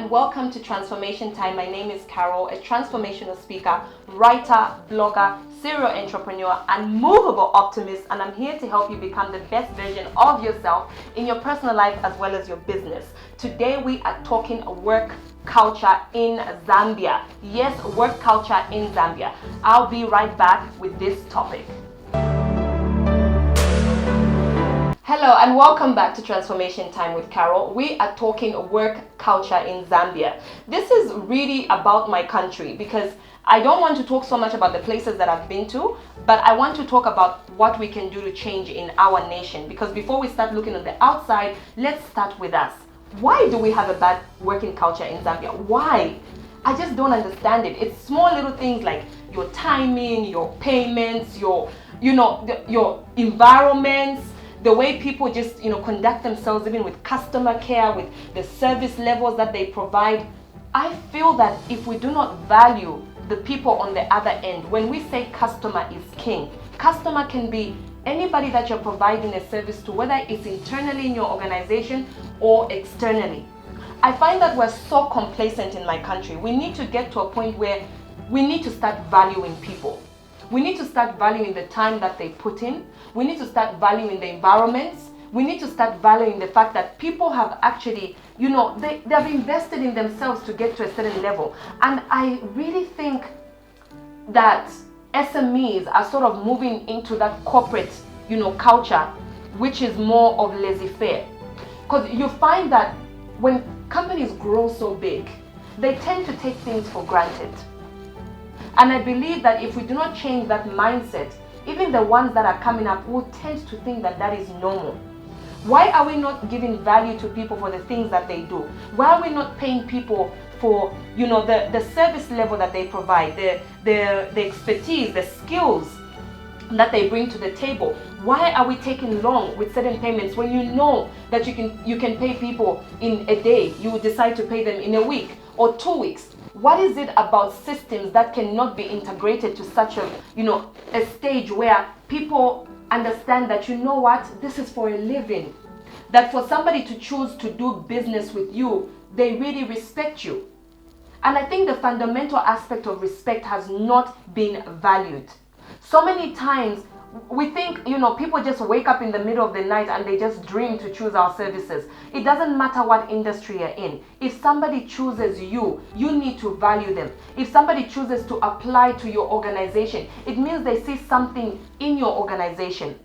and welcome to Transformation Time. My name is Carol, a transformational speaker, writer, blogger, serial entrepreneur, and movable optimist, and I'm here to help you become the best version of yourself in your personal life as well as your business. Today we are talking work culture in Zambia. Yes, work culture in Zambia. I'll be right back with this topic. Hello and welcome back to Transformation Time with Carol. We are talking work culture in Zambia. This is really about my country because I don't want to talk so much about the places that I've been to, but I want to talk about what we can do to change in our nation. Because before we start looking on the outside, let's start with us. Why do we have a bad working culture in Zambia? Why? I just don't understand it. It's small little things like your timing, your payments, your environments, the way people just conduct themselves, even with customer care, with the service levels that they provide. I feel that if we do not value the people on the other end, when we say customer is king, customer can be anybody that you're providing a service to, whether it's internally in your organization or externally. I find that we're so complacent in my country. We need to get to a point where we need to start valuing people. We need to start valuing the time that they put in. We need to start valuing the environments. We need to start valuing the fact that people have actually, they have invested in themselves to get to a certain level. And I really think that SMEs are sort of moving into that corporate, culture, which is more of laissez-faire. Because you find that when companies grow so big, they tend to take things for granted. And I believe that if we do not change that mindset, even the ones that are coming up will tend to think that that is normal. Why are we not giving value to people for the things that they do? Why are we not paying people for, the service level that they provide, the expertise, the skills that they bring to the table? Why are we taking long with certain payments when you know that you can pay people in a day? You would decide to pay them in a week or 2 weeks. What is it about systems that cannot be integrated to such a stage where people understand that, this is for a living? That for somebody to choose to do business with you, they really respect you. And I think the fundamental aspect of respect has not been valued. So many times we think, people just wake up in the middle of the night and they just dream to choose our services. It doesn't matter what industry you're in. If somebody chooses you, you need to value them. If somebody chooses to apply to your organization, it means they see something in your organization.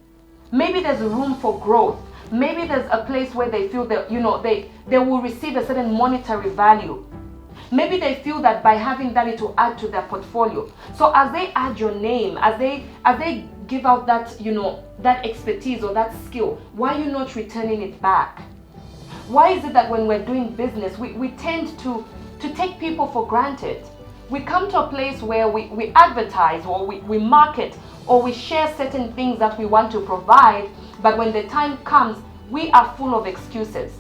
Maybe there's room for growth. Maybe there's a place where they feel that, they will receive a certain monetary value. Maybe they feel that by having that, it will add to their portfolio. So as they add your name, as they give out that, that expertise or that skill, why are you not returning it back? Why is it that when we're doing business, we tend to take people for granted? We come to a place where we advertise or we market or we share certain things that we want to provide, but when the time comes, we are full of excuses.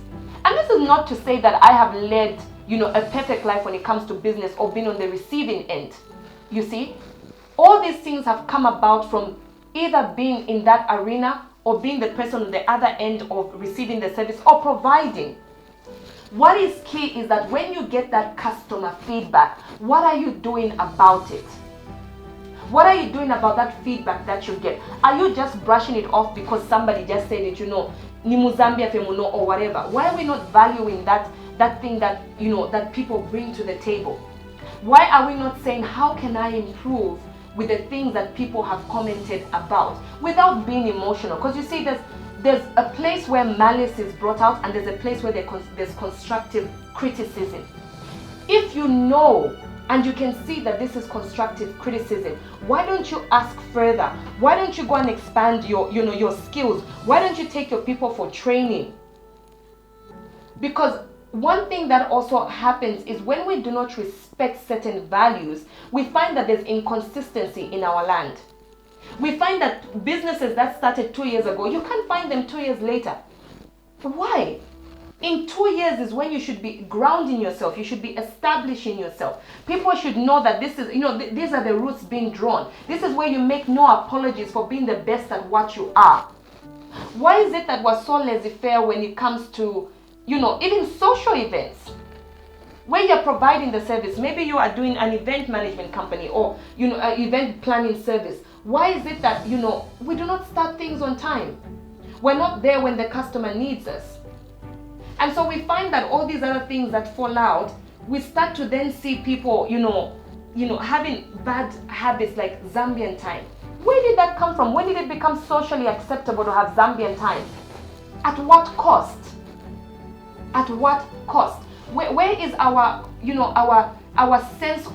And this is not to say that I have led a perfect life when it comes to business or been on the receiving end. You see, all these things have come about from either being in that arena or being the person on the other end of receiving the service or providing. What is key is that when you get that customer feedback, what are you doing about it? What are you doing about that feedback that you get? Are you just brushing it off because somebody just said it, Nimu Zambia femuno or whatever? Why are we not valuing that thing that that people bring to the table? Why are we not saying, how can I improve with the things that people have commented about without being emotional? Because you see, there's a place where malice is brought out and there's a place where there's constructive criticism. If you know and you can see that this is constructive criticism, why don't you ask further? Why don't you go and expand your skills? Why don't you take your people for training? Because one thing that also happens is when we do not respect certain values, we find that there's inconsistency in our land. We find that businesses that started 2 years ago, you can't find them 2 years later. Why? In 2 years is when you should be grounding yourself. You should be establishing yourself. People should know that this is, these are the roots being drawn. This is where you make no apologies for being the best at what you are. Why is it that we're so laissez-faire when it comes to, even social events? where you're providing the service. Maybe you are doing an event management company or, an event planning service. Why is it that, we do not start things on time? We're not there when the customer needs us. And so we find that all these other things that fall out, we start to then see people, having bad habits like Zambian time. Where did that come from? When did it become socially acceptable to have Zambian time? At what cost? At what cost? Where is our, our sense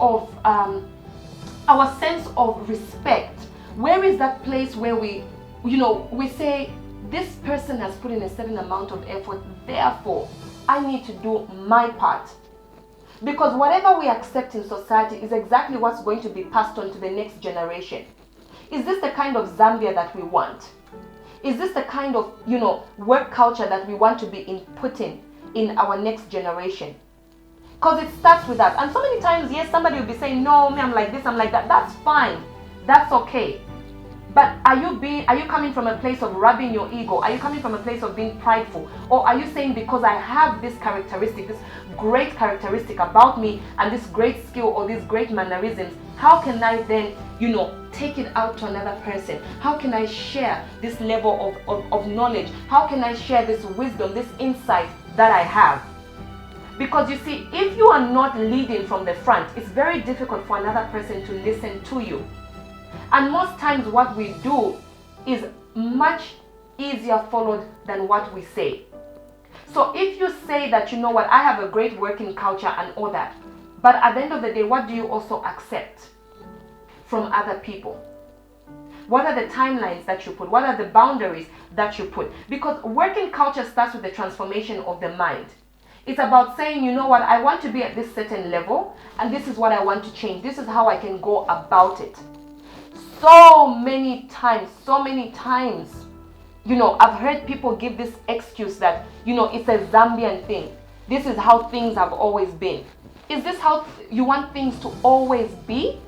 of respect? Where is that place where we say, this person has put in a certain amount of effort, therefore I need to do my part? Because whatever we accept in society is exactly what's going to be passed on to the next generation. Is this the kind of Zambia that we want? Is this the kind of, work culture that we want to be inputting in our next generation? Because it starts with that. And so many times, yes, somebody will be saying, no, me, I'm like this, I'm like that. That's fine. That's okay. But are you coming from a place of rubbing your ego? Are you coming from a place of being prideful? Or are you saying, because I have this characteristic, this great characteristic about me, and this great skill or these great mannerisms, how can I then, take it out to another person? How can I share this level of knowledge? How can I share this wisdom, this insight that I have? Because you see, if you are not leading from the front, it's very difficult for another person to listen to you. And most times what we do is much easier followed than what we say. So if you say that, I have a great working culture and all that, but at the end of the day, what do you also accept from other people? What are the timelines that you put? What are the boundaries that you put? Because working culture starts with the transformation of the mind. It's about saying, I want to be at this certain level, and this is what I want to change. This is how I can go about it. So many times, I've heard people give this excuse that, it's a Zambian thing. This is how things have always been. Is this how you want things to always be?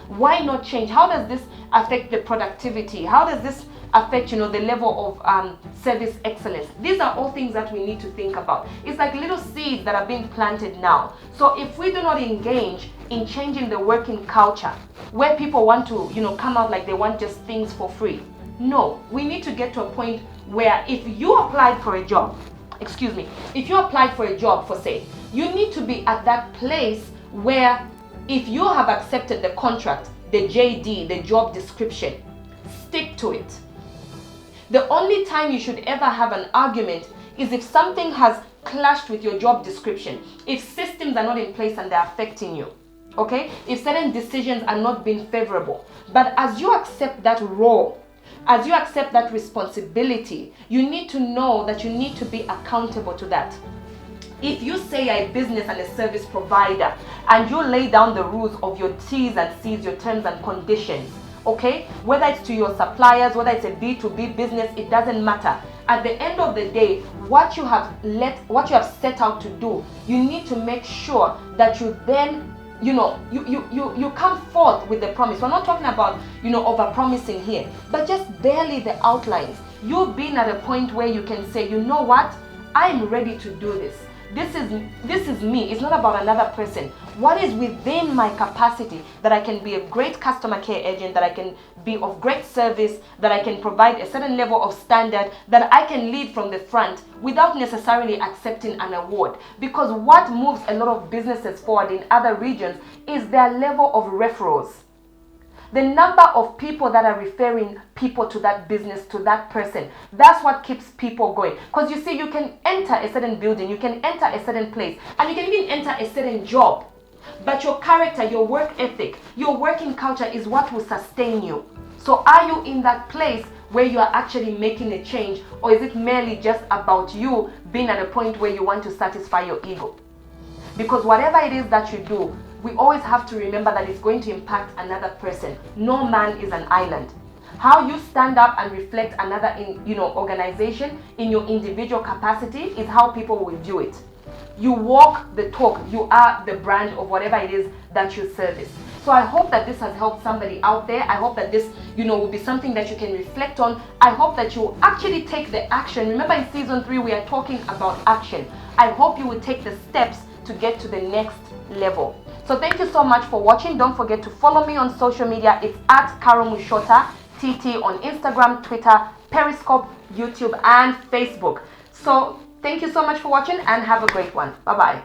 Why not change? How does this affect the productivity? How does this affect, the level of service excellence? These are all things that we need to think about. It's like little seeds that are being planted now. So if we do not engage in changing the working culture, where people want to, come out like they want just things for free. No, we need to get to a point where if you applied for a job, for say, you need to be at that place where if you have accepted the contract, the JD, the job description, stick to it. The only time you should ever have an argument is if something has clashed with your job description, if systems are not in place and they're affecting you, okay? If certain decisions are not being favorable. But as you accept that role, as you accept that responsibility, you need to know that you need to be accountable to that. If you say you're a business and a service provider and you lay down the rules of your T's and C's, your terms and conditions, okay, whether it's to your suppliers, whether it's a B2B business, it doesn't matter. At the end of the day, what you have set out to do, you need to make sure that you then, you come forth with the promise. We're not talking about, over promising here, but just barely the outlines. You've been at a point where you can say, you know what, I'm ready to do this. This is me. It's not about another person. What is within my capacity that I can be a great customer care agent, that I can be of great service, that I can provide a certain level of standard, that I can lead from the front without necessarily accepting an award. Because what moves a lot of businesses forward in other regions is their level of referrals. The number of people that are referring people to that business, to that person, that's what keeps people going. Because you see, you can enter a certain building, you can enter a certain place, and you can even enter a certain job. But your character, your work ethic, your working culture is what will sustain you. So are you in that place where you are actually making a change, or is it merely just about you being at a point where you want to satisfy your ego? Because whatever it is that you do, we always have to remember that it's going to impact another person. No man is an island. How you stand up and reflect another organization in your individual capacity is how people will view it. You walk the talk. You are the brand of whatever it is that you service. So I hope that this has helped somebody out there. I hope that this, will be something that you can reflect on. I hope that you will actually take the action. Remember, in season 3, we are talking about action. I hope you will take the steps to get to the next level. So thank you so much for watching. Don't forget to follow me on social media. It's at Carol Mushota TT on Instagram, Twitter, Periscope, YouTube, and Facebook. So thank you so much for watching and have a great one. Bye-bye.